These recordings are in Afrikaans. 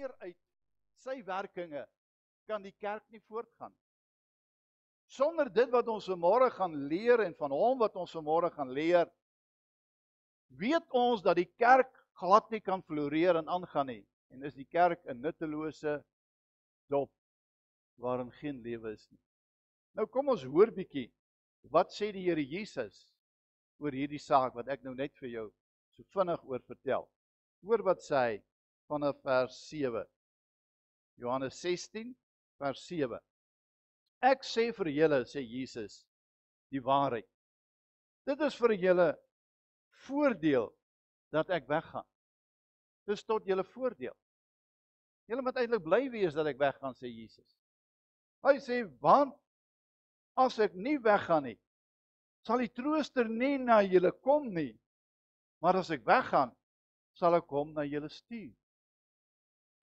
meer uit sy werkinge, kan die kerk nie voortgaan. Sonder dit wat ons vanmôre gaan leer en van hom wat ons vanmôre gaan leer, weet ons dat die kerk glad nie kan floreer en aangaan nie. En is die kerk 'n nuttelose dop waarin geen lewe is nie. Nou kom ons hoor bietjie, wat sê die Here Jesus oor hierdie saak wat ek nou net vir jou so vinnig oor vertel. Hoor wat sê hy vanaf vers 7. Johannes 16 vers 7. Ek sê vir julle, sê Jesus, die waarheid. Dit is vir julle voordeel dat ek weggaan. Dis tot julle voordeel. Julle moet eintlik bly wees dat ek weggaan, sê Jesus. Hy sê, want as ek nie weggaan nie, sal die trooster nie na julle kom nie, maar as ek weggaan, sal ek hom na julle stuur.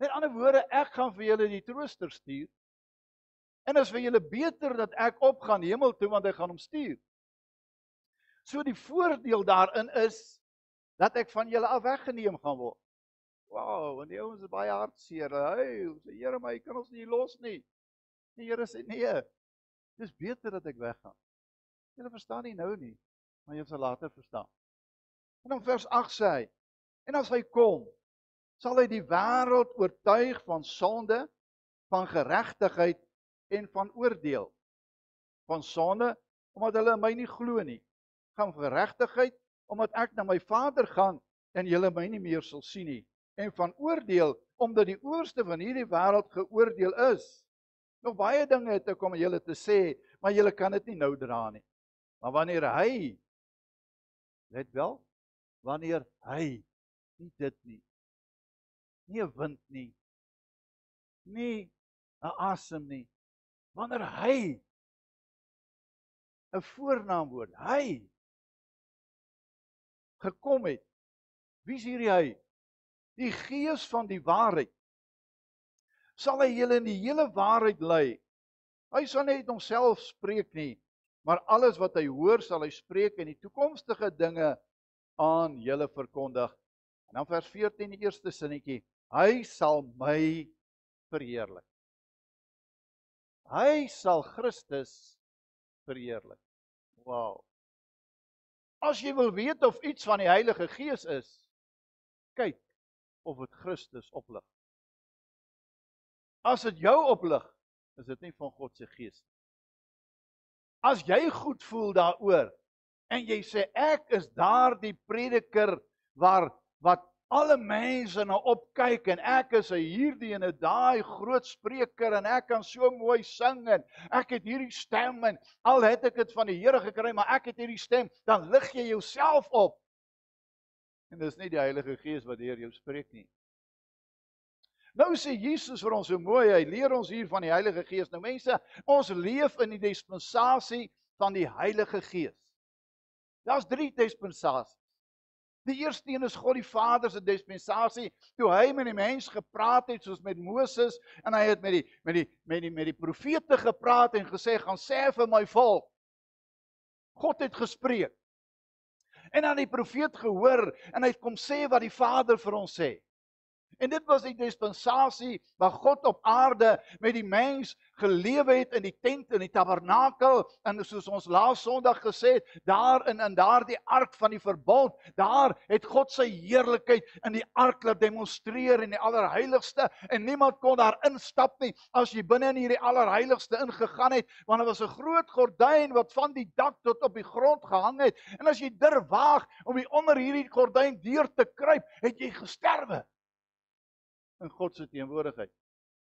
Met ander woorde, ek gaan vir julle die trooster stuur, en as vir julle beter dat ek opgaan hemel toe, want ek gaan hom stuur. So die voordeel daarin is, dat ek van julle af weggeneem gaan word. Wow, en die ouens is baie hartseer. Hey, sê Here, maar jy kan ons nie los nie. Die Here sê nee, dis beter dat ek weggaan. Julle verstaan nie nou nie, maar jy sal later verstaan. En dan vers 8 sê hy, en as hy kom, sal hy die wêreld oortuig van sonde, van geregtigheid en van oordeel. Van sonde, omdat hulle in my nie glo nie. Van geregtigheid, omdat ek na my Vader gaan en julle my nie meer sal sien nie. En van oordeel, omdat die oorste van hierdie wêreld geoordeel is. Nog baie dinge het ek om julle te sê, maar julle kan dit nie nou dra nie. Maar wanneer hy, let wel, wanneer hy, nie dit nie, nie 'n wind nie, nie 'n asem nie, wanneer hy, 'n voornaamwoord, hy, gekom het, wie is hierdie hy? Die Gees van die waarheid, sal hy julle in die hele waarheid lei. Hy sal nie uit homself spreek nie, maar alles wat hy hoor sal hy spreek en die toekomstige dinge aan julle verkondig. En dan vers 14, die eerste sinnetjie, hy sal my verheerlik. Hy sal Christus verheerlik. Wow. As jy wil weet of iets van die Heilige Gees is, kyk of dit Christus oplig. As dit jou oplig, is dit nie van God se Gees. As jy goed voel daaroor, en jy sê, ek is daardie prediker wat alle mense na opkyk, en ek is hierdie en daai groot spreker, en ek kan so mooi sing, en ek het hierdie stem, en al het ek dit van die Here gekry, maar ek het hierdie stem, dan lig jy jouself op. En dis nie die Heilige Gees wat deur jou spreek nie. Nou sê Jesus vir ons so mooi, hy leer ons hier van die Heilige Gees. Nou mense, ons leef in die dispensasie van die Heilige Gees. Daar's 3 dispensasies. Die eerste een is God die Vader se dispensasie, toe hy met die mens gepraat het soos met Moses, en hy het met die profete gepraat en gesê, gaan sê vir my volk. God het gespreek. En dan die profeet gehoor, en hy kom sê wat die Vader vir ons sê. En dit was die dispensasie waar God op aarde met die mens gelewe het in die tent, in die tabernakel, en soos ons laas Sondag gesê het, daar in daardie ark van die verbond, daar het God sy heerlikheid in die ark laat demonstreer in die allerheiligste, en niemand kon daar instap nie, as jy binne in hierdie allerheiligste ingegaan het, want daar was 'n groot gordyn wat van die dak tot op die grond gehang het, en as jy durf waag om onder hierdie gordyn deur te kruip, het jy gesterwe. In God se teenwoordigheid.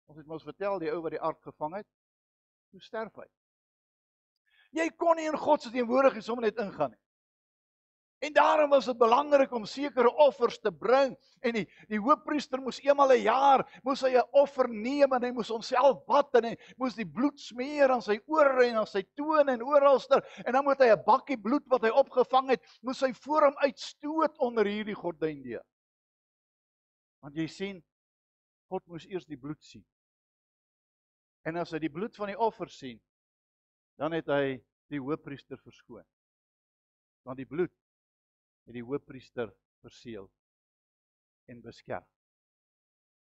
Ons het mos vertel, die ou wat die ark gevang het, hoe sterf hy. Jy kon nie in God se teenwoordigheid sommer net ingaan nie. En daarom was dit belangrik om sekere offers te bring, en die hoofpriester moes eenmal 'n jaar, moes hy 'n offer neem, en hy moes homself bad, en hy moes die bloed smeer aan sy ore, en aan sy tone, en oralster, en dan moet hy 'n bakkie bloed wat hy opgevang het, moes hy voor hom uitstoot onder hierdie gordyn deur. Want jy sien, God moes eers die bloed sien. En as hy die bloed van die offer sien, dan het hy die hoofpriester verskoon. Want die bloed het die hoofpriester verseël en beskerm.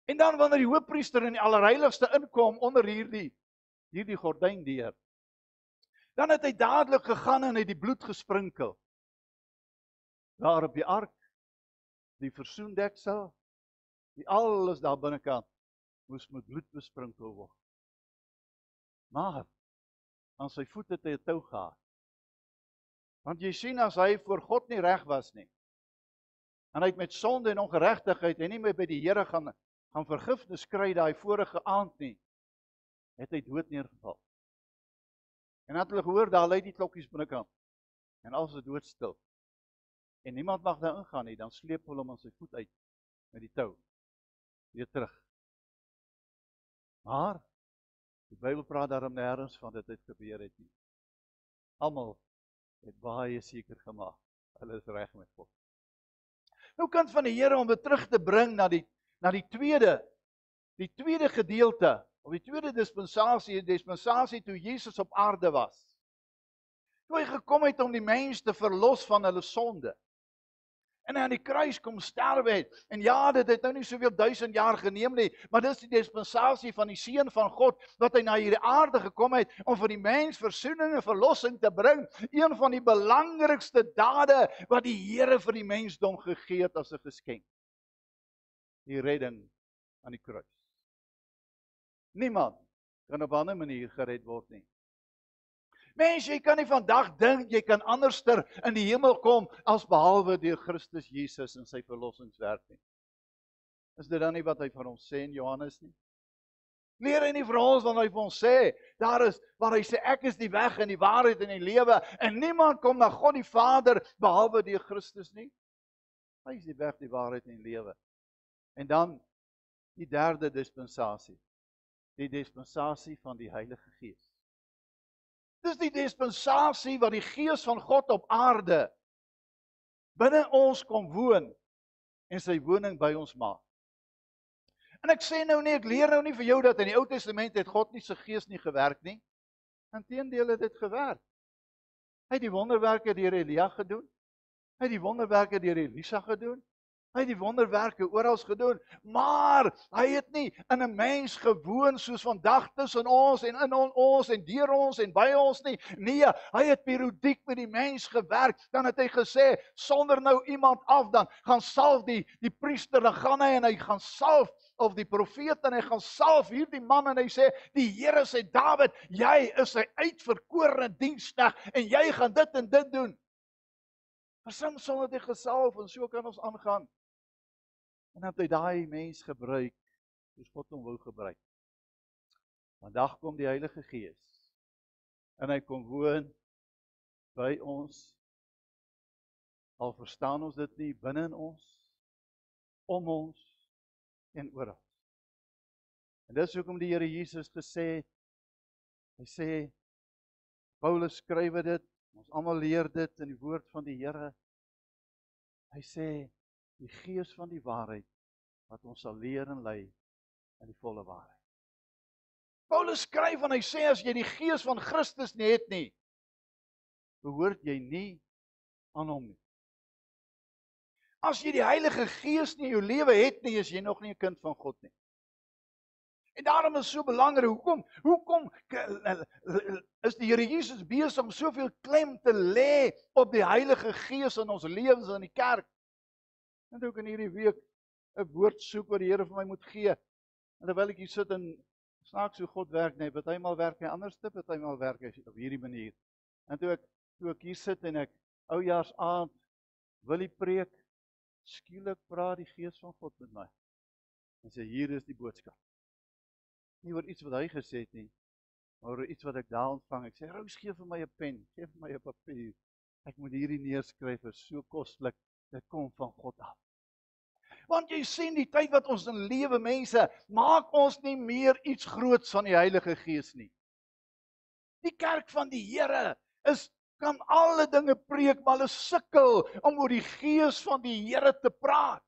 En dan wanneer die hoofpriester in die allerheiligste inkom onder hierdie gordyn deur, dan het hy dadelik gegaan en hy die bloed gesprinkel. Daar op die ark, die versoendeksel, die alles daar binnekant moes met bloed besprinkel word. Maar aan sy voete het hy 'n tou gehad. Want jy sien, as hy voor God nie reg was nie, en hy het met sonde en ongeregtigheid en nie meer by die Here gaan vergifnis kry daai vorige aand nie, het hy dood neergeval. En dan het hulle gehoor, daar lui die klokkies binnekant, en alles is doodstil. En niemand mag daar ingaan nie, dan sleep hulle hom aan sy voet uit, met die tou, weer terug. Maar, die Bybel praat daarom nêrens van dit het gebeur het nie. Almal het baie seker gemaak, hulle is reg met God. Nou kant van die Here om dit terug te bring na die tweede gedeelte, of die tweede dispensasie toe Jesus op aarde was. Toe hy gekom het om die mens te verlos van hulle sonde. En hy aan die kruis kom sterwe het. En ja, dit het nou nie soveel 1000 jaar geneem nie, maar dit is die dispensasie van die Seun van God, wat hy na hierdie aarde gekom het, om vir die mens versoening en verlossing te bring. Een van die belangrikste dade, wat die Here vir die mensdom gegee het as 'n geskenk. Die redding aan die kruis. Niemand kan op 'n ander manier gered word nie. Mens, jy kan nie vandag dink jy kan anderster in die hemel kom as behalwe deur Christus Jesus en sy verlossingswerk nie. Is dit dan nie wat hy vir ons sê in Johannes nie? Leer hy nie vir ons wanneer hy vir ons sê, daar is waar hy sê ek is die weg en die waarheid en die lewe en niemand kom na God die Vader behalwe deur Christus nie? Hy is die weg, die waarheid en die lewe. En dan die derde dispensasie. Die dispensasie van die Heilige Gees. Dis die dispensasie wat die Gees van God op aarde binne ons kom woon en sy woning by ons maak. En ek sê nou nie, ek leer nou nie vir jou dat in die Ou Testament het God nie sy Gees nie gewerk nie. Inteendeel het dit gewerk. Hy het die wonderwerke deur Elia gedoen. Hy het die wonderwerke deur Elisa gedoen. Hy het die wonderwerke oral gedoen, maar hy het nie in 'n mens gewoon soos vandag tussen ons en in ons en deur ons en by ons nie. Nee, hy het periodiek met die mens gewerk. Dan het hy gesê, sonder nou iemand af dan gaan salf die priester, dan gaan hy en hy gaan salf of die profeet en hy gaan salf hierdie man en hy sê, die Here sê Dawid, jy is sy uitverkorene diensknegt en jy gaan dit en dit doen. Maar Samson het hy gesalf en so kan ons aangaan. En dat hy daai mens gebruik, soos God hom wou gebruik. Vandag kom die Heilige Gees, en hy kom woon by ons, al verstaan ons dit nie, binne in ons, om ons, en oral. En dis hoekom die Here Jesus gesê het, hy sê, Paulus skryf dit, ons almal leer dit in die woord van die Here, hy sê, die Gees van die waarheid, wat ons sal leer en lei in die volle waarheid. Paulus skryf en hy sê, as jy die Gees van Christus nie het nie, behoort jy nie aan hom nie. As jy die Heilige Gees nie in jou lewe het nie, is jy nog nie 'n kind van God nie. En daarom is so belangrik, hoekom is die Here Jesus besig om soveel klem te lê op die Heilige Gees in ons lewens in die kerk? En ook in hierdie week 'n woord soek wat die Here vir my moet gee. En terwyl ek hier sit en snaaks hoe God werk, nee, partymal werk hy anders, partymal werk hy op hierdie manier. En toe ek hier sit en ek oujaarsaand wil die preek, skielik praat die Gees van God met my. En sê, hier is die boodskap. Nie oor iets wat hy gesê het nie, maar oor iets wat ek daar ontvang. Ek sê, Rous, gee vir my 'n pen, gee vir my 'n papier. Ek moet hierdie neerskryf, is so koslik. Dit kom van God af. Want jy sien die tyd wat ons in lewe, mense, maak ons nie meer iets groots van die Heilige Gees nie. Die kerk van die Here kan alle dinge preek, maar hulle sukkel om oor die Gees van die Here te praat.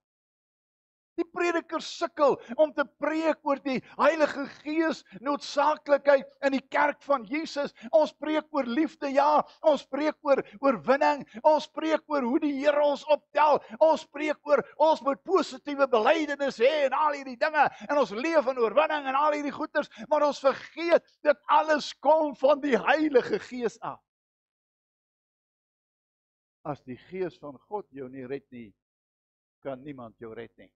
Die predikers sukkel om te preek oor die Heilige Gees noodsaaklikheid in die kerk van Jesus. Ons preek oor liefde, ja. Ons preek oor oorwinning. Ons preek oor hoe die Here ons optel. Ons preek oor ons moet positiewe belydenis hê en al hierdie dinge. En ons leef in oorwinning en al hierdie goeters, maar ons vergeet dat alles kom van die Heilige Gees af. As die Gees van God jou nie red nie, kan niemand jou red nie.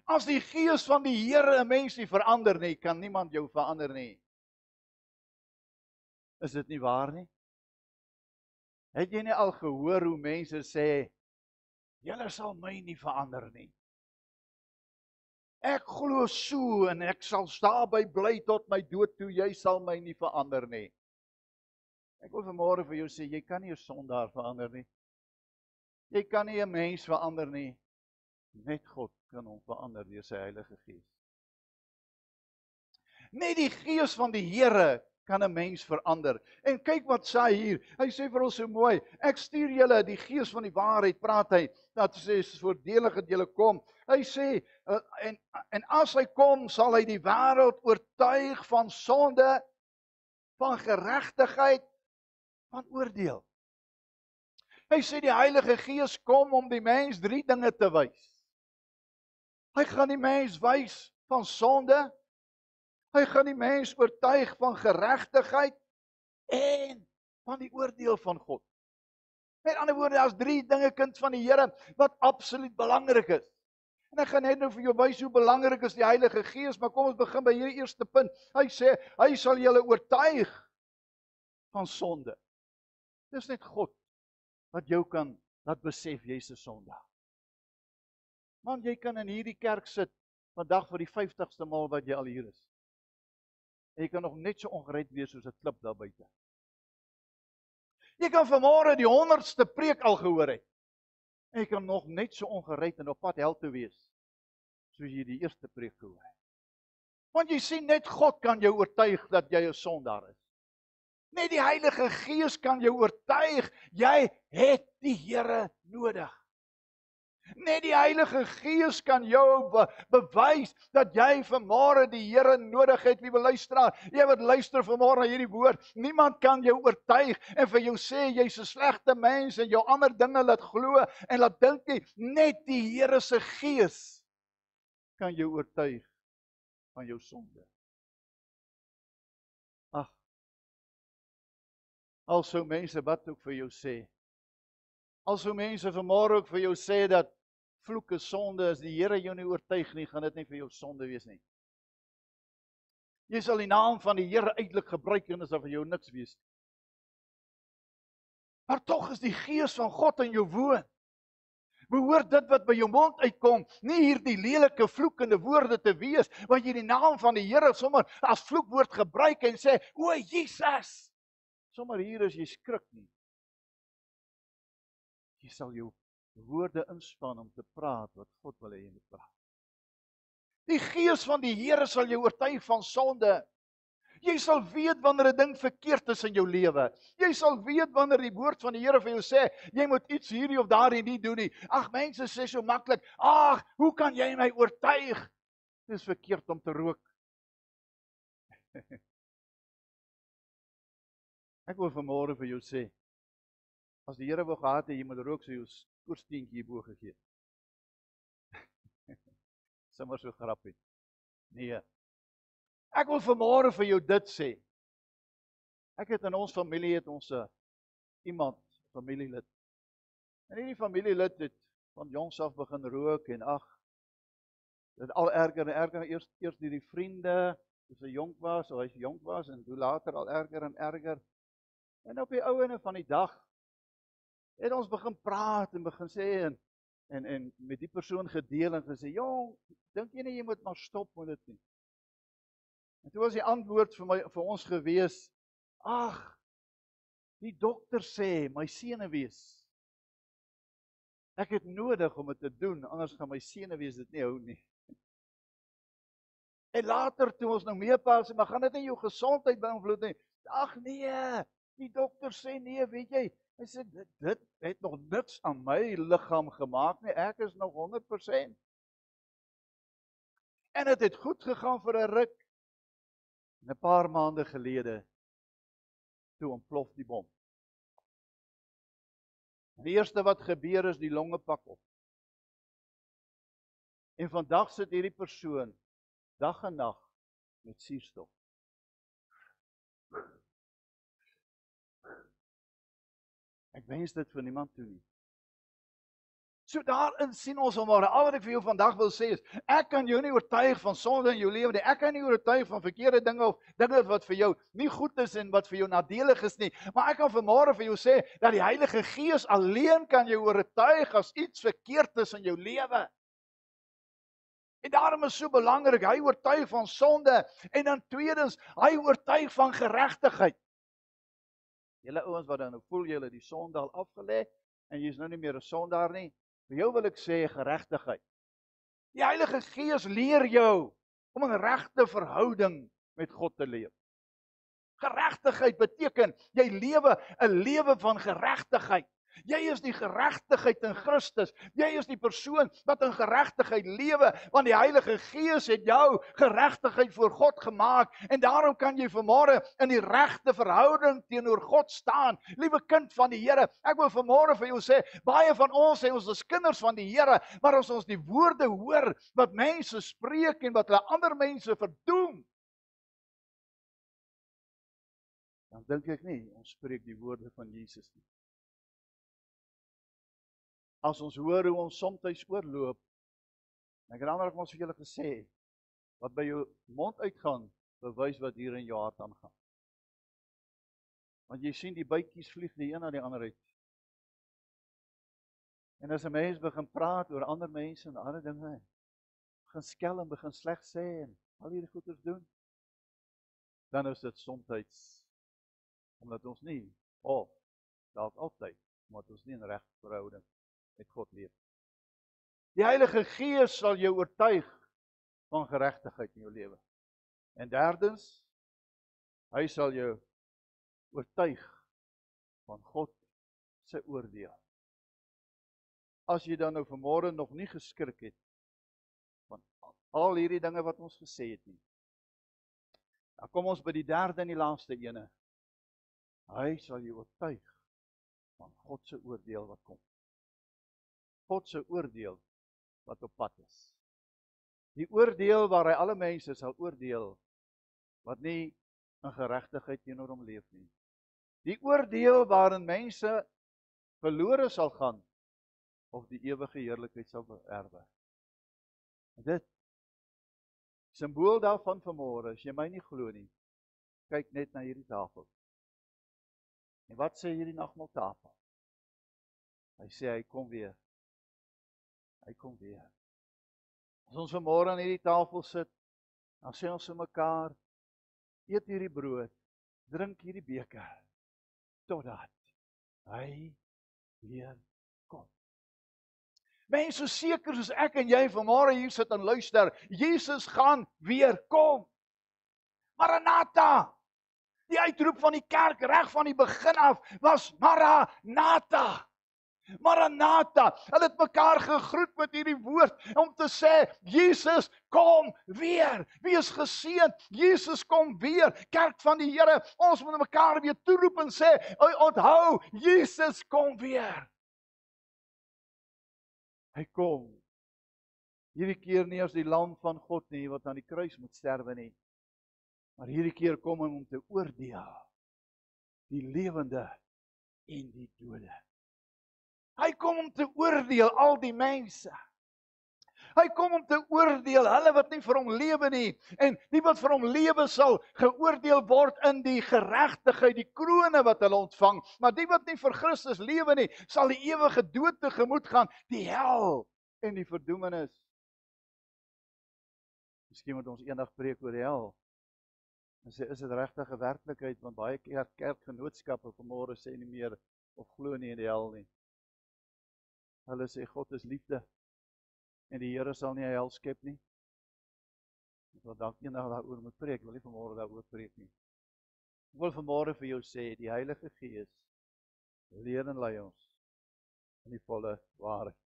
As die Gees van die Here 'n mens nie verander nie, kan niemand jou verander nie. Is dit nie waar nie? Het jy nie al gehoor hoe mense sê, julle sal my nie verander nie. Ek glo so en ek sal daarby bly tot my dood toe, jy sal my nie verander nie. Ek wil vanmôre vir jou sê, jy kan nie 'n sondaar verander nie. Jy kan nie 'n mens verander nie. Net God kan hom verander deur sy Heilige Gees. Net die Gees van die Here kan 'n mens verander. En kyk wat sê hy hier. Hy sê vir ons so mooi, ek stuur julle die Gees van die waarheid, praat hy. Dat sê is voordelig dat julle kom. Hy sê en as hy kom, sal hy die wêreld oortuig van sonde, van geregtigheid, van oordeel. Hy sê die Heilige Gees kom om die mens 3 dinge te wys. Hy gaan die mens wys van sonde. Hy gaan die mens oortuig van geregtigheid en van die oordeel van God. Met ander woorde, daar's 3 dinge, kind van die Here, wat absoluut belangrik is. En ek gaan net nou vir jou wys hoe belangrik is die Heilige Gees, maar kom ons begin by hierdie eerste punt. Hy sê, hy sal julle oortuig van sonde. Dis net God wat jou kan laat besef jy's 'n sondaar. Man, jy kan in hierdie kerk sit vandag vir die 50ste maal wat jy al hier is. En jy kan nog net so ongered wees soos 'n klip daar buite. Jy kan vanmôre die 100ste preek al gehoor het. En jy kan nog net so ongered en op pad hel toe wees soos jy die eerste preek gehoor het. Want jy sien, net God kan jou oortuig dat jy 'n sondaar is. Net die Heilige Gees kan jou oortuig jy het die Here nodig. Net die Heilige Gees kan jou bewys dat jy vanmôre die Here nodig het, liewe luisteraar. Jy wat luister vanmôre na hierdie woord, niemand kan jou oortuig en vir jou sê jy's 'n slegte mens en jou ander dinge laat glo en laat dink jy, net die Here se Gees kan jou oortuig van jou sonde. Ag, al sou mense wat ook vir jou sê, al sou mense vanmôre ook vir jou sê dat vloeke sonde, as die Here jou nie oortuig nie, gaan dit nie vir jou sonde wees nie. Jy sal die naam van die Here uitlik gebruik en as vir jou niks wees. Maar tog is die Gees van God in jou woon. Behoort dit wat by jou mond uitkom, nie hierdie lelike vloekende woorde te wees, want jy die naam van die Here sommer as vloekwoord gebruik en sê, o Jesus, sommer hier as jy skrik nie. Jy sal jou woorde inspann om te praat wat God wil hê jy moet praat. Die Gees van die Here sal jou oortuig van sonde. Jy sal weet wanneer 'n ding verkeerd is in jou lewe. Jy sal weet wanneer die woord van die Here vir jou sê, jy moet iets hierdie of daardie nie doen nie. Ag, mense sê so maklik, ag, hoe kan jy my oortuig? Dit is verkeerd om te rook. Ek wil vanmôre vir jou sê, as die Here wou gehad het jy moet rook, sou jy 'n skoorsteentjie hierbo gegee. Sommer so grappie. Nee. Ek wil vanmôre vir jou dit sê. Ek het in ons familie het ons iemand, familielid. En hierdie familielid het van jongs af begin rook en ag, dit al erger en erger, eers deur die vriende, toe hy jonk was en toe later al erger en erger. En op die ouene van die dag het ons begin praat en begin sê en met die persoon gedeel en gesê, "Jong, dink jy nie jy moet maar stop met dit nie?" En toe was die antwoord vir ons gewees, "Ag, die dokter sê my senuwees. Ek het nodig om dit te doen, anders gaan my senuwees dit nie hou nie." En later toe ons nou meepas en maar gaan dit nie jou gesondheid beïnvloed nie. Ag nee, die dokter sê nee, weet jy, hy sê dit het nog niks aan my liggaam gemaak nie. Ek is nog 100%. En dit het goed gegaan vir 'n ruk. En 'n paar maande gelede, toe ontplof die bom. Die eerste wat gebeur is, die longe pak op. En vandag sit hierdie persoon, dag en nag, met suurstof. Ek wens dit vir niemand toe nie. So daarin sien ons almore, al wat ek vir jou vandag wil sê is, ek kan jou nie oortuig van sonde in jou lewe nie, ek kan nie oortuig van verkeerde dinge of dinge wat vir jou nie goed is en wat vir jou nadelig is nie, maar ek kan vanmôre vir jou sê, dat die Heilige Gees alleen kan jou oortuig as iets verkeerd is in jou lewe. En daarom is so belangrik, hy oortuig van sonde, en dan tweedens, hy oortuig van geregtigheid. Julle ouens wat dan nou voel julle die sonde al afgelê, en jy is nou nie meer 'n sondaar nie, vir jou wil ek sê geregtigheid. Die Heilige Gees leer jou om 'n regte verhouding met God te leef. Geregtigheid beteken, jy lewe 'n lewe van geregtigheid. Jy is die geregtigheid in Christus. Jy is die persoon wat in geregtigheid lewe, want die Heilige Gees het jou geregtigheid voor God gemaak, en daarom kan jy vanmôre in die regte verhouding teenoor God staan. Liewe kind van die Here, ek wil vanmôre vir jou sê, baie van ons sê ons is kinders van die Here, maar as ons die woorde hoor wat mense spreek en wat hulle ander mense verdoem, dan dink ek nie, ons spreek die woorde van Jesus nie. As ons hoor hoe ons soms oorloop, en ek het ander ons vir julle gesê, wat by jou mond uitgaan, bewys wat hier in jou hart aangaan. Want jy sien die bytjies vlieg die een na die ander uit. En as 'n mens begin praat oor ander mense en ander dinge, begin skel en begin sleg sê en al hierdie goeders doen, dan is dit soms omdat ons nie, dalk altyd, omdat ons nie in regte verhouding met God leef. Die Heilige Gees sal jou oortuig van geregtigheid in jou lewe. En derdens, hy sal jou oortuig van God se oordeel. As jy dan nou vanmôre nog nie geskrik het van al hierdie dinge wat ons gesê het nie, dan kom ons by die derde en die laaste ene. Hy sal jou oortuig van God se oordeel wat kom. God se oordeel wat op pad is. Die oordeel waar hy alle mense sal oordeel wat nie in geregtigheid teenoor hom leef nie. Die oordeel waarin mense verlore sal gaan of die ewige heerlikheid sal erwe. Dit simbool daarvan vanmôre, as jy my nie glo nie, kyk net na hierdie tafel. En wat sê hierdie nagmaaltafel? Hy sê hy kom weer. Hy kom weer. As ons vanmôre aan hierdie tafel sit, dan sê ons vir mekaar, eet hierdie brood, drink hierdie beker, totdat hy weer kom. Mense so seker soos ek en jy vanmôre hier sit en luister, Jesus gaan weer kom. Maranatha! Die uitroep van die kerk reg van die begin af was Maranatha. Maranatha, hulle het mekaar gegroet met hierdie woord om te sê, Jesus kom weer, wees geseënd, Jesus kom weer, kerk van die Here, ons moet mekaar weer toeroep en sê, onthou, Jesus kom weer. Hy kom, hierdie keer nie as die lam van God nie, wat aan die kruis moet sterwe nie, maar hierdie keer kom hy om te oordeel, die lewende en die dode. Hy kom om te oordeel al die mense. Hy kom om te oordeel hulle wat nie vir hom lewe nie, en die wat vir hom lewe sal geoordeel word in die geregtigheid, die krone wat hulle ontvang, maar die wat nie vir Christus lewe nie, sal die ewige dood tegemoet gaan, die hel en die verdoemenis. Miskien moet ons eendag preek oor die hel. En sê, is dit regtig 'n werklikheid, want baie kerkgenootskappe vanmôre sê nie meer of glo nie in die hel nie. Hulle sê God is liefde en die Here sal nie 'n hel skep nie. Ek wil dalk eendag daaroor moet preek, wil nie vanmôre daaroor preek nie. Ek wil vanmôre vir jou sê, die Heilige Gees leer en lei ons in die volle waarheid.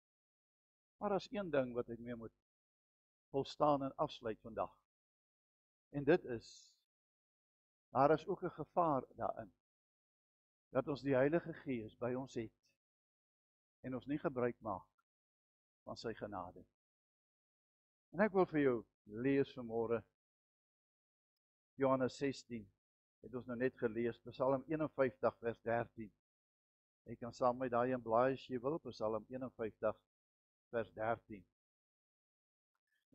Maar daar's een ding wat ek mee moet volstaan en afsluit vandag. En dit is, daar is ook 'n gevaar daarin, dat ons die Heilige Gees by ons het, en ons nie gebruik maak van sy genade. En ek wil vir jou lees vanmôre, Johannes 16, het ons nou net gelees, Psalm 51 vers 13. Jy kan saam met daai in blaai as jy wil, Psalm 51 vers 13.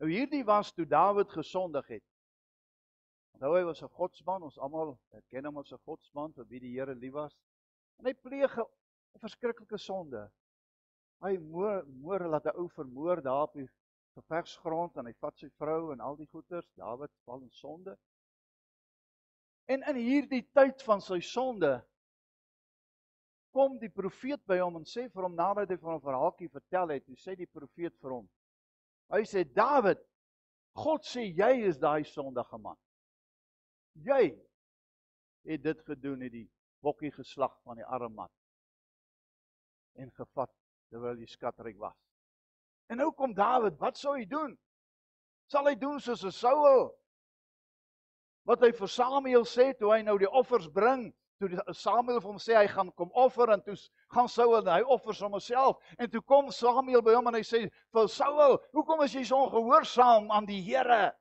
Nou hierdie was toe Dawid gesondig het. Nou hy was 'n godsman, ons almal ken hom as 'n godsman vir wie die Here lief was. En hy pleeg 'n verskriklike sonde. Hy laat 'n ou vermoor daar op die gevegsgrond en hy vat sy vrou en al die goeders. Dawid val in sonde. En in hierdie tyd van sy sonde kom die profeet by hom en sê vir hom, nadat hy van 'n verhaaltjie vertel het, toe sê die profeet vir hom. Hy sê, Dawid, God sê jy is daai sondige man. Jy het dit gedoen, het die bokkie geslag van die arme man en gevat terwyl hy skatryk was. En nou kom Dawid, wat sou hy doen? Sal hy doen soos 'n Saul? Wat hy vir Samuel sê toe hy nou die offers bring, toe Samuel vir hom sê hy gaan kom offer en toe gaan Saul en hy offer vir homself en toe kom Samuel by hom en hy sê vir Saul, hoekom is jy so ongehoorsaam aan die Here?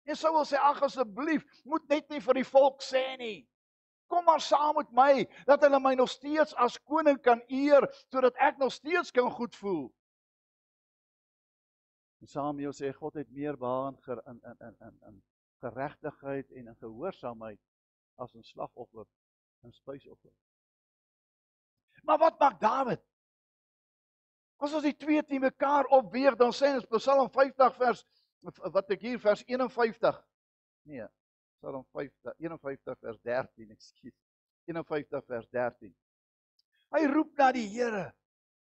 En Saul sê, ag asseblief, moet net nie vir die volk sê nie. Kom maar saam met my, dat hulle my nog steeds as koning kan eer, sodat ek nog steeds kan goed voel. En Samuel sê, God het meer behaag in geregtigheid en in gehoorsaamheid as 'n slagoffer en spysoffer. Maar wat maak Dawid? As ons die twee teen mekaar opweeg, dan sê ons Psalm 50 vers, wat ek hier vers 51, nee, Psalm 51 vers 13, ekskuus, 51 vers 13. Hy roep na die Here.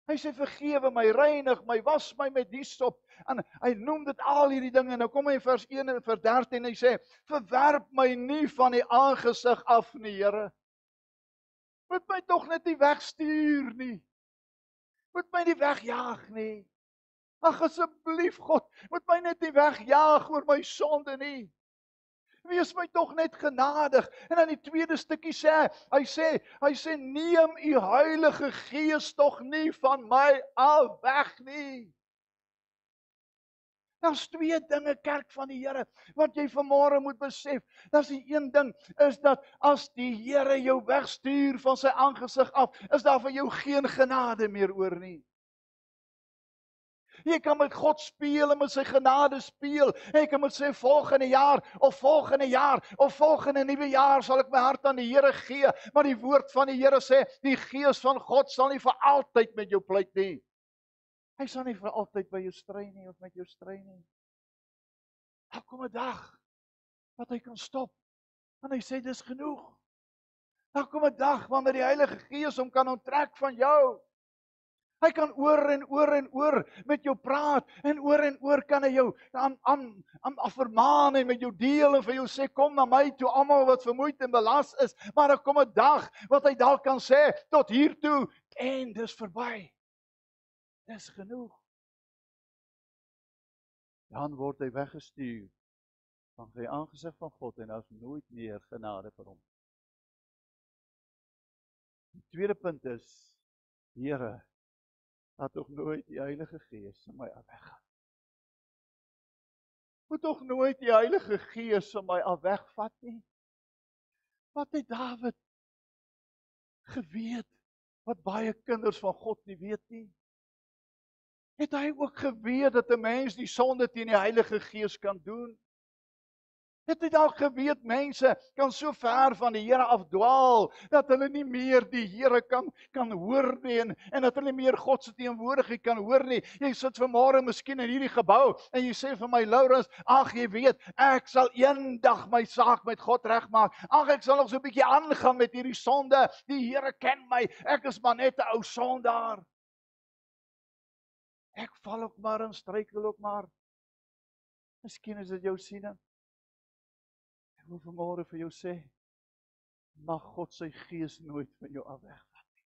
Hy sê vergewe my, reinig my, was my met hiesop. En hy noem dit al hierdie dinge. Nou kom hy in vers 1 en vers 13 en hy sê, verwerp my nie van die aangesig af nie, Here. Moet my tog net nie wegstuur nie. Moet my nie wegjaag nie. Ag asseblief God, moet my net nie wegjaag oor my sonde nie. Wees my tog net genadig. En dan die tweede stukkie sê, hy sê neem u Heilige Gees tog nie van my af weg nie. Daar's twee dinge, kerk van die Here, wat jy vanmôre moet besef. Daar's die een ding, is dat as die Here jou wegstuur van sy aangesig af, is daar vir jou geen genade meer oor nie. Jy kan met God speel en met sy genade speel. Jy kan met sê volgende jaar of volgende nuwe jaar sal ek my hart aan die Here gee. Maar die woord van die Here sê, die Gees van God sal nie vir altyd met jou pleit nie. Hy sal nie vir altyd by jou stry nie of met jou stry nie. Daar kom 'n dag wat hy kan stop. En hy sê dis genoeg. Daar kom 'n dag wanneer die Heilige Gees hom kan onttrek van jou. Hy kan oor en oor met jou praat en oor kan hy jou aan vermaan en met jou deel en vir jou sê kom na my toe almal wat vermoeid en belas is, maar daar kom 'n dag wat hy dalk kan sê tot hier toe en dis verby. Dis genoeg. Dan word hy weggestuur van sy aangesig van God en daar's nooit meer genade vir hom. Die tweede punt is, Here, laat tog nooit die Heilige Gees van my af weggaan. Moet tog nooit die Heilige Gees van my af wegvat nie. Wat het Dawid geweet, wat baie kinders van God nie weet nie? Het hy ook geweet dat 'n mens die sonde teen die Heilige Gees kan doen? Het hy dalk geweet mense kan so ver van die Here afdwaal, dat hulle nie meer die Here kan hoor nie, en dat hulle nie meer God se teenwoordigheid kan hoor nie. Jy sit vanmôre miskien in hierdie gebou, en jy sê vir my, Laurens, ag jy weet, ek sal eendag my saak met God regmaak. Ag ek sal nog so 'n bietjie aangaan met hierdie sonde. Die Here ken my, ek is maar net 'n ou sondaar. Ek val ook maar en struikel ook maar. Miskien is dit jou siening. Ek wil vanmôre vir jou sê, mag God sy Gees nooit van jou af weggaan nie.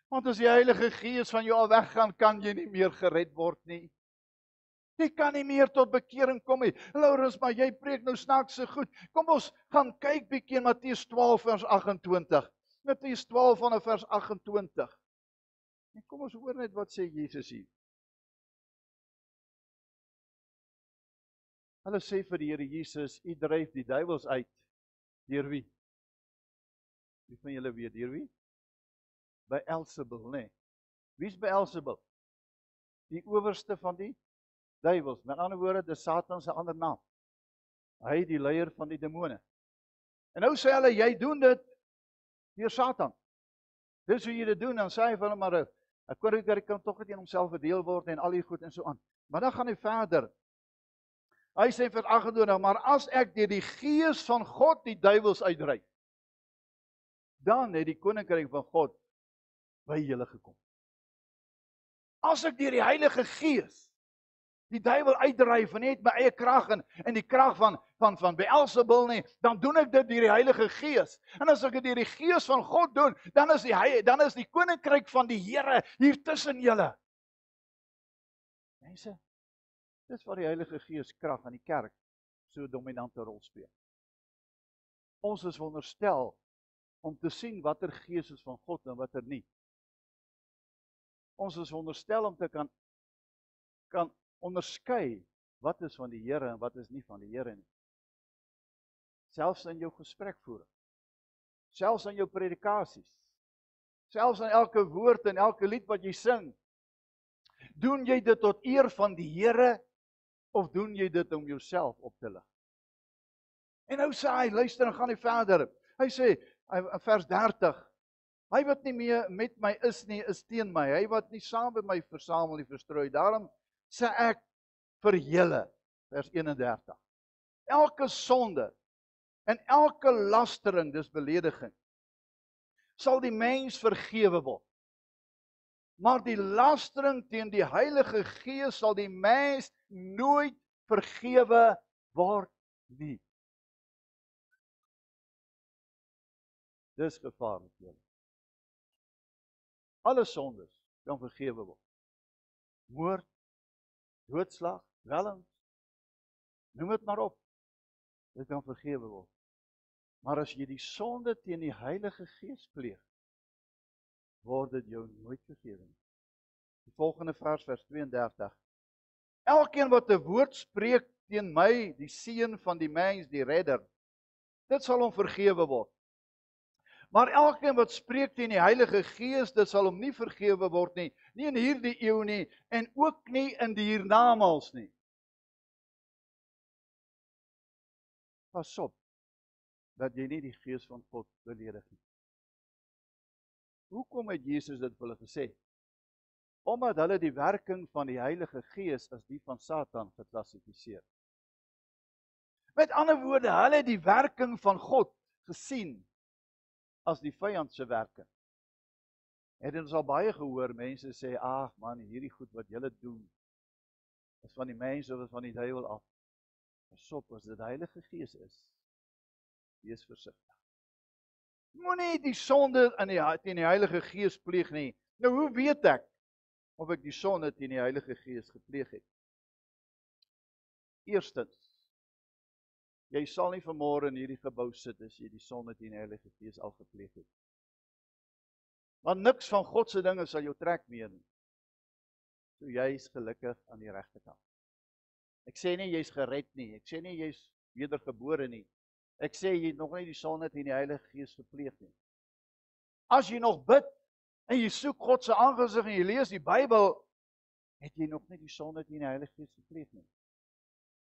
Want as die Heilige Gees van jou af weggaan, kan jy nie meer gered word nie. Die kan nie meer tot bekering kom nie. Laurens, maar jy preek nou snaaks so goed. Kom ons gaan kyk bietjie in Matteus 12 vers 28. Matteus 12 vanaf vers 28. En kom ons hoor net wat sê Jesus hier. Hulle sê vir die Here Jesus, U dryf die duiwels uit. Deur wie? Wie van julle weet deur wie? Beelzebul, nê? Wie's Beelzebul? Die owerste van die duiwels. Met ander woorde, dis Satan se ander naam. Hy die leier van die demone. En nou sê hulle, jy doen dit deur Satan. Dis hoe jy dit doen, dan sê hy vir hulle maar 'n koninkryk kan tog nie in homself verdeel word en al die goed en so aan. Maar dan gaan hy verder. Hy sê vers 28, maar as ek deur die Gees van God die duiwels uitdryf, dan het die koninkryk van God by julle gekom. As ek deur die Heilige Gees die duiwel uitdryf en net my eie krag en die krag van Beelzebul nie, dan doen ek dit deur die Heilige Gees. En as ek dit deur die Gees van God doen, dan is die koninkryk van die Here hier tussen julle. Mense, dis waar die Heilige Gees krag aan die kerk so 'n dominante rol speel. Ons is veronderstel om te sien watter gees is van God en watter nie. Ons is veronderstel om te kan onderskei wat is van die Here en wat is nie van die Here nie. Selfs in jou gesprekvoering, selfs in jou predikasies, selfs in elke woord en elke lied wat jy sing, doen jy dit tot eer van die Here of doen jy dit om jouself op te lig? En nou sê hy, luister en gaan hy verder. Hy sê in vers 30, hy wat nie meer met my is nie, is teen my. Hy wat nie saam met my versamel nie, verstrooi. Daarom sê ek vir julle, vers 31, elke sonde en elke lastering, dis belediging, sal die mens vergewe word. Maar die lastering teen die Heilige Gees sal die mens nooit vergewe word nie. Dis gevaarlik, julle. Alle sondes kan vergewe word. Moord, doodslag, dwelms, noem dit maar op. Dit kan vergewe word. Maar as jy die sonde teen die Heilige Gees pleeg, word dit jou nooit vergewe nie. Die volgende vers 32. Elkeen wat 'n woord spreek teen my, die seun van die mens, die redder, dit sal hom vergewe word. Maar elkeen wat spreek teen die Heilige Gees, dit sal hom nie vergewe word nie, nie in hierdie eeu nie, en ook nie in die hiernamaals nie. Pas op, dat jy nie die Gees van God beledig nie. Hoekom het Jesus dit vir hulle gesê? Omdat hulle die werking van die Heilige Gees as die van Satan geklassifiseer. Met ander woorde, hulle het die werking van God gesien as die vyand se werking. Het ons al baie gehoor, mense sê, ag man, hierdie goed wat julle doen, is van die mense of is van die duiwel af. Pasop, as dit die Heilige Gees is, wees versigtig. Moenie die sonde teen die Heilige Gees pleeg nie. Nou, hoe weet ek of ek die sonde teen die Heilige Gees gepleeg het? Eerstens, jy sal nie vanmôre in hierdie gebou sit as jy die sonde teen die Heilige Gees al gepleeg het. Want niks van God se dinge sal jou trek meer nie. So jy is gelukkig aan die regte kant. Ek sê nie jy's gered nie, ek sê nie jy's wedergebore nie. Ek sê jy het nog nie die sonde teen die Heilige Gees gepleeg nie. As jy nog bid en jy soek God se aangesig en jy lees die Bybel, het jy nog nie die sonde teen die Heilige Gees gepleeg nie.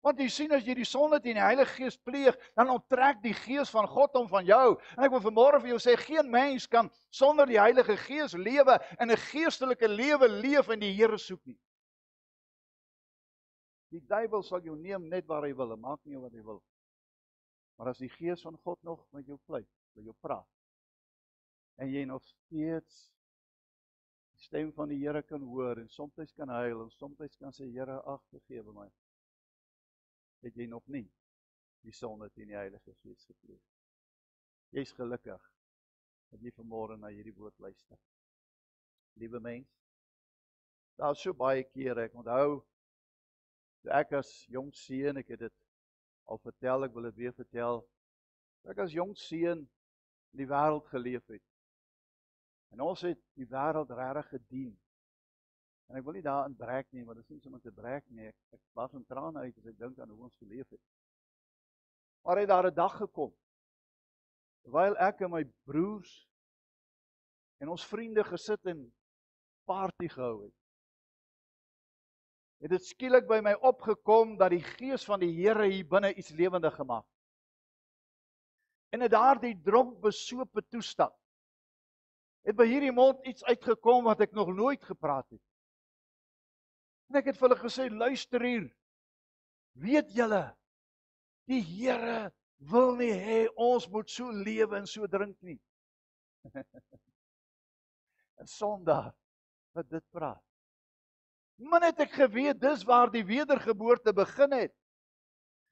Want jy sien, as jy die sonde teen die Heilige Gees pleeg, dan onttrek die Gees van God hom van jou. En ek wil vanmôre vir jou sê, geen mens kan sonder die Heilige Gees lewe en 'n geestelike lewe leef en die Here soek nie. Die duiwel sal jou neem net waar hy wil, en maak nie wat hy wil. Maar as die Gees van God nog met jou pleit, met jou praat, en jy nog steeds die stem van die Here kan hoor, en soms kan huil, en soms kan sê, Here, ag, vergewe my, het jy nog nie die sonde teen die Heilige Gees gepleeg. Jy's gelukkig dat jy vanmôre na hierdie woord luister. Liewe mens, daar is so baie kere, ek onthou, Ek as jong seun, ek het dit al vertel, ek wil dit weer vertel. Ek as jong seun in die wêreld geleef het. En ons het die wêreld regtig gedien. En ek wil nie daarin breek nie, want dit is nie sommer te breek nie. Ek bars in trane uit as ek dink aan hoe ons geleef het. Maar het daar 'n dag gekom, terwyl ek en my broers en ons vriende gesit en party gehou het. Het dit skielik by my opgekom dat die Gees van die Here hier binne iets lewendig gemaak. En in daardie dronk besope toestand het by hierdie mond iets uitgekom wat ek nog nooit gepraat het. En ek het vir hulle gesê, luister hier, weet julle, die Here wil nie hê ons moet so lewe en so drink nie. 'n Sondaar wat dit praat. Min het ek geweet, dis waar die wedergeboorte begin het.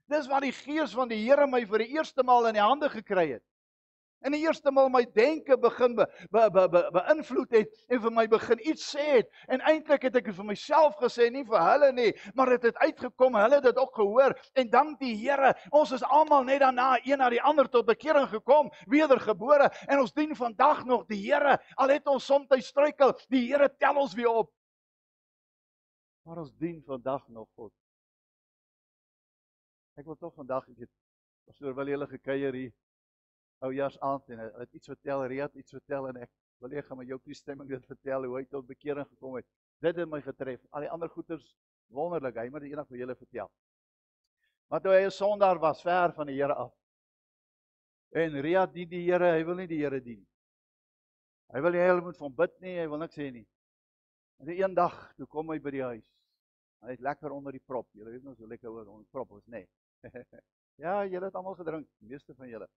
Dis waar die Gees van die Here my vir die eerste maal in die hande gekry het. En die eerste maal my denke begin beïnvloed het en vir my begin iets sê het. En eintlik het ek dit vir myself gesê, nie vir hulle nie, maar dit het uitgekom, hulle het dit ook gehoor. En dank die Here, ons is almal net daarna een na die ander tot bekering gekom, wedergebore, en ons dien vandag nog die Here. Al het ons soms struikel, die Here tel ons weer op. Maar ons dien vandag nog God. Ek wil tog vandag, ek het pastoor wil julle gekuier hier oujaarsaand en het iets vertel, Riad iets vertel en ek wil ek gaan met jou toestemming dit vertel hoe hy tot bekering gekom het. Dit het my getref. Al die ander goeters wonderlik, hy moet dit eendag vir julle vertel. Maar toe hy 'n sondaar was, ver van die Here af. En Riad dien die Here, hy wil nie die Here dien. Hy wil nie hy moet van bid nie, hy wil niks sê nie. En die een dag, toe kom hy by die huis. Hy het lekker onder die prop. Julle weet nog so lekker oor onder die prop is, nê? Ja, julle het almal gedrink, die meeste van julle.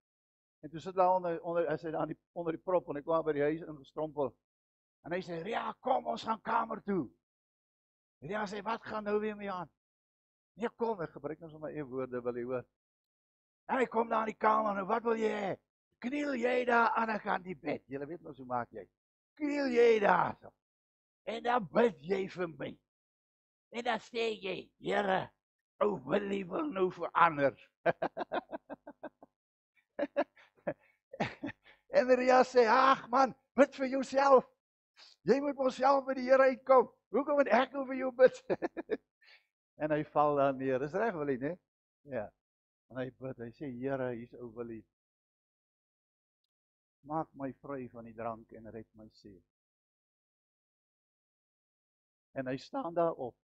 En toe sit hy onder die prop en hy kwam by die huis ingestrompel. En hy sê, "Ria, kom, ons gaan kamer toe." Ria sê, "Wat gaan nou weer mee aan?" "Nee, kom, ek gebruik nou sommer eie woorde, wil jy hoor." En hy kom daar in die kamer en wat wil jy hê? "Kniel jy daar aan die kant die bed." Julle weet nog so maak jy. "Kniel jy daar so. En dan bid jy vir my. En dan sê jy, Here, ou Willie wil nou verander." En Ria sê, "Ag man, bid vir jouself. Jy moet mos self by die Here uitkom. Hoekom moet ek nou vir jou bid?" En hy val dan neer. Dis reg, Willie, né? Ja. En hy bid, hy sê, "Here, hier's ou Willie. Maak my vry van die drank en red my siel." En hy staan daar op,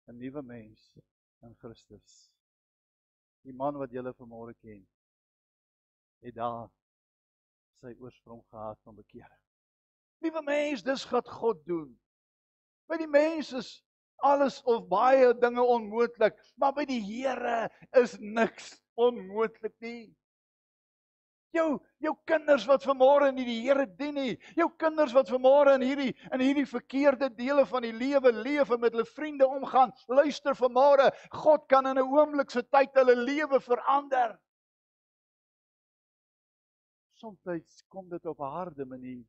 'n nuwe mens in Christus. Die man wat julle vanmôre ken, het daar sy oorsprong gehad van bekering. Nuwe mens, dis wat God doen. By die mens is alles of baie dinge onmoontlik, maar by die Here is niks onmoontlik nie. Jou kinders wat vanmôre nie die Here dien nie, jou kinders wat vanmôre in hierdie verkeerde dele van die lewe leef en met hulle vriende omgaan, luister vanmôre, God kan in 'n oomblik se tyd hulle lewe verander. Soms kom dit op 'n harde manier.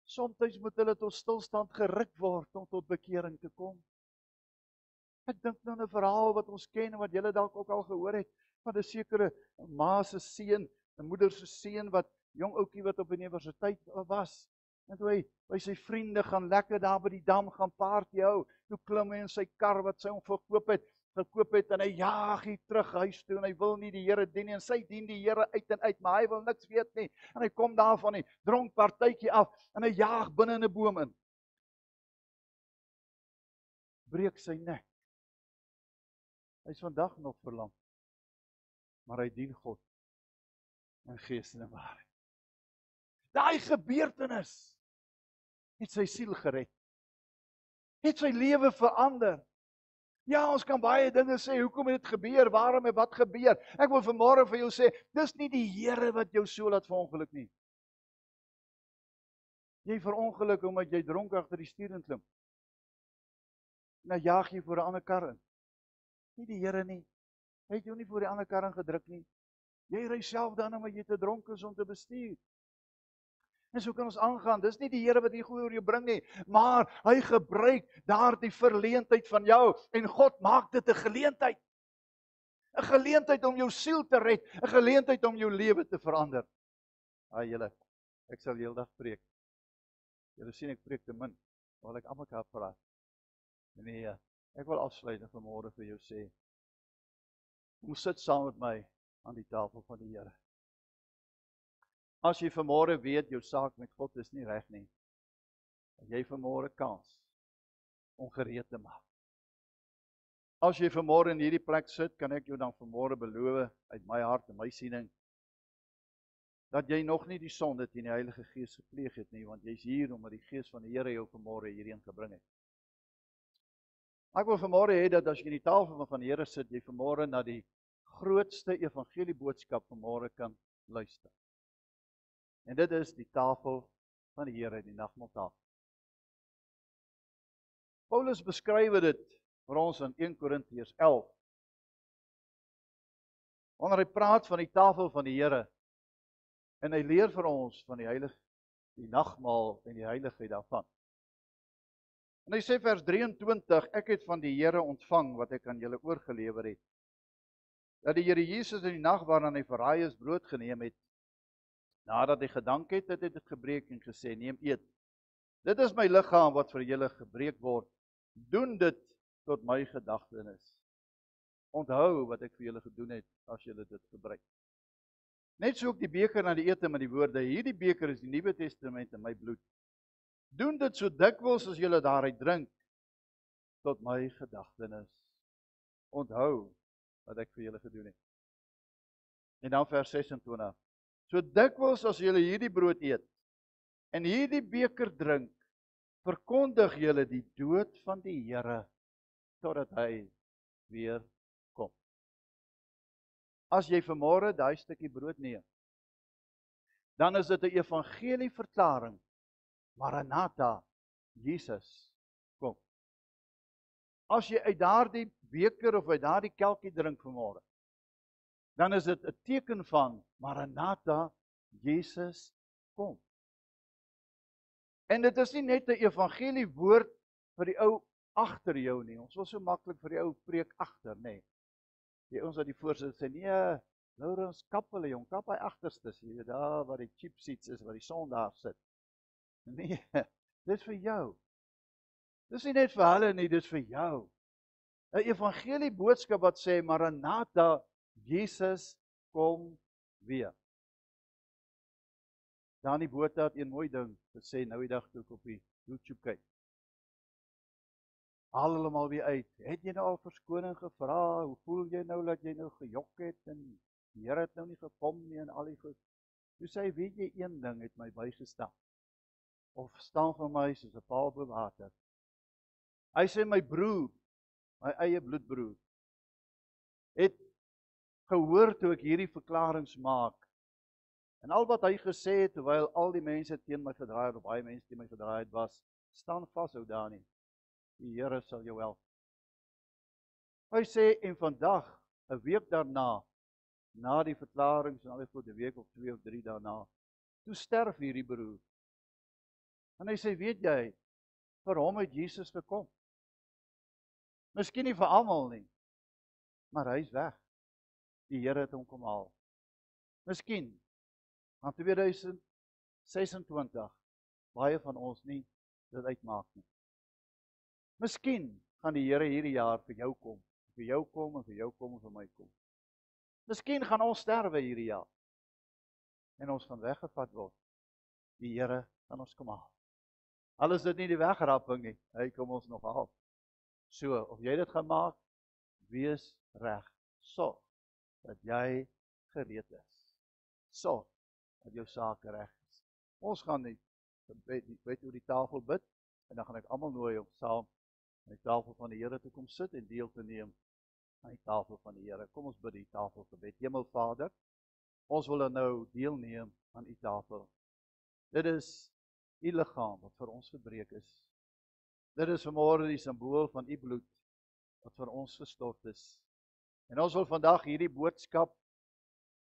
Soms moet hulle tot stilstand geruk word om tot bekering te kom. Ek dink nou 'n verhaal wat ons ken en wat julle dalk ook al gehoor het, van 'n sekere ma se seun, 'n moeder se seun wat jong ouetjie wat op universiteit was. En toe hy by sy vriende gaan lekker daar by die dam gaan party hou, toe klim hy in sy kar wat sy hom gekoop het en hy jaag hier terug huis toe en hy wil nie die Here dien nie en sy dien die Here uit en uit, maar hy wil niks weet nie. En hy kom daar van die dronk partytjie af en hy jaag binne in 'n boom in. Breek sy nek. Hy is vandag nog verlam. Maar hy dien God in gees en in waarheid. Daai gebeurtenis het sy siel gered. Het sy lewe verander. Ja, ons kan baie dinge sê, hoekom het dit gebeur, waarom en wat gebeur. Ek wil vanmôre vir jou sê, dis nie die Here wat jou so laat verongeluk nie. Jy verongeluk omdat jy dronk agter die stuur klim. Nou jaag jy voor 'n ander kar in. Nie die Here nie. Hy het jou nie voor die ander kar ingedruk nie. Jy ry self dan omdat jy te dronk is om te bestuur. En so kan ons aangaan. Dis nie die Here wat hier goed oor jou bring nie, maar hy gebruik daardie verleentheid van jou en God maak dit 'n geleentheid. 'n Geleentheid om jou siel te red, 'n geleentheid om jou lewe te verander. Julle, ek sal heeldag preek. Julle sien ek preek te min, wil ek almal kan praat. Nee, ek wil afsluit en vanmôre vir jou sê, kom sit saam met my aan die tafel van die Here. As jy vanmôre weet jou saak met God is nie reg nie, dan jy vanmôre kans om gereed te maak. As jy vanmôre in hierdie plek sit, kan ek jou dan vanmôre beloof uit my hart en my siening dat jy nog nie die sonde teen die Heilige Gees gepleeg het nie, want jy's hier omdat die Gees van die Here jou vanmôre hierheen gebring het. Ek wil vanmôre hê dat as jy in die tafel van die Here sit, jy vanmôre na die grootste evangelie boodskap vanmôre kan luister. En dit is die tafel van die Here, die nagmaaltafel. Paulus beskryf dit vir ons in 1 Korintiërs 11. Wanneer hy praat van die tafel van die Here en hy leer vir ons van die nagmaal en die heiligheid daarvan. En hy sê vers 23, ek het van die Here ontvang wat ek aan julle oorgelewer het. Dat die Here Jesus in die nag waarna hy verraai is, brood geneem het. Nadat hy gedank het, het hy dit gebreek en gesê, neem eet. Dit is my liggaam wat vir julle gebreek word. Doen dit tot my gedagtenis. Onthou wat ek vir julle gedoen het as julle dit gebruik. Net so ook die beker na die ete met die woorde, hierdie beker is die Nuwe Testament in my bloed. Doen dit so dikwels as julle daaruit drink, tot my gedagtenis. Onthou wat ek vir julle gedoen het. En dan vers 26. So dikwels as julle hierdie brood eet en hierdie beker drink, verkondig julle die dood van die Here totdat hy weer kom. As jy vanmôre daai stukkie brood neem, dan is dit 'n evangelieverklaring. Maranatha, Jesus kom. As jy uit daardie beker of uit daardie kelkie drink vanmôre, dan is dit 'n teken van Maranatha, Jesus kom. En dit is nie net 'n evangelie woord vir die ou agter jou nie. Ons wil so maklik vir die ou preek agter, nê. Die ouens wat die voorsit sê, nee, Lourens, kap hulle jong, kap hy agterstes, jy weet daar waar die cheap seats is, waar die sondaar sit. Nee, dit is vir jou. Dis nie net vir hulle nie, dit is vir jou. 'n Evangelie boodskap wat sê, Maranatha, Jesus kom weer. Dani Botha het een mooi ding gesê nou die dag toe ek op die YouTube kyk. Haal hulle maar weer uit. Het jy nou al verskoning gevra? Hoe voel jy nou dat jy nou gejok het en die Here het nou nie gekom nie en al die goed. Toe sê hy, weet jy een ding het my bygestaan. Of staan vir my soos 'n paal bo water. Hy sê my broer, my eie bloedbroer, het gehoor toe ek hierdie verklaringe maak. En al wat hy gesê het terwyl al die mense teen my gedraai het, of baie mense teen my gedraai het, was staan vas ou Dani. Die Here sal jou help. Hy sê en vandag, 'n week daarna, na die verklaringe en al die goed, 'n week of 2 of 3 daarna, toe sterf hierdie broer. En hy sê, weet jy, vir hom het Jesus gekom. Miskien nie vir almal nie, maar hy's weg. Die Here het hom kom haal. Miskien aan 2026 baie van ons nie dit uitmaak nie. Miskien gaan die Here hierdie jaar vir jou kom, vir jou kom en vir jou kom en vir my kom. Miskien gaan ons sterwe hierdie jaar en ons gaan weggevat word. Die Here gaan ons kom haal. Al is dit nie die wegrapping nie, hy kom ons nog haal. So, of jy dit gaan maak, wees reg. Sorg dat jy gereed is. Sorg dat jou sake reg is. Ons gaan nie weet oor die tafel bid en dan gaan ek almal nooi om saam aan die tafel van die Here te kom sit en deel te neem aan die tafel van die Here. Kom ons bid die tafelgebed. Hemelvader, ons wil nou deelneem aan u tafel. Dit is u liggaam wat vir ons gebreek is. Dit is vanmôre die simbool van u bloed wat vir ons gestort is. En ons wil vandag hierdie boodskap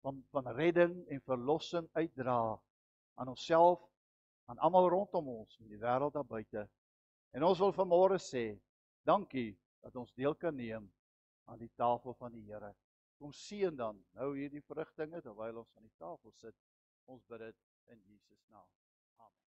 van redding en verlossing uitdra aan onsself aan almal rondom ons in die wêreld daar buite. En ons wil vanmôre sê, dankie dat ons deel kan neem aan die tafel van die Here. Kom seën dan nou hierdie verrigtinge terwyl ons aan die tafel sit. Ons bid dit in Jesus naam. Amen.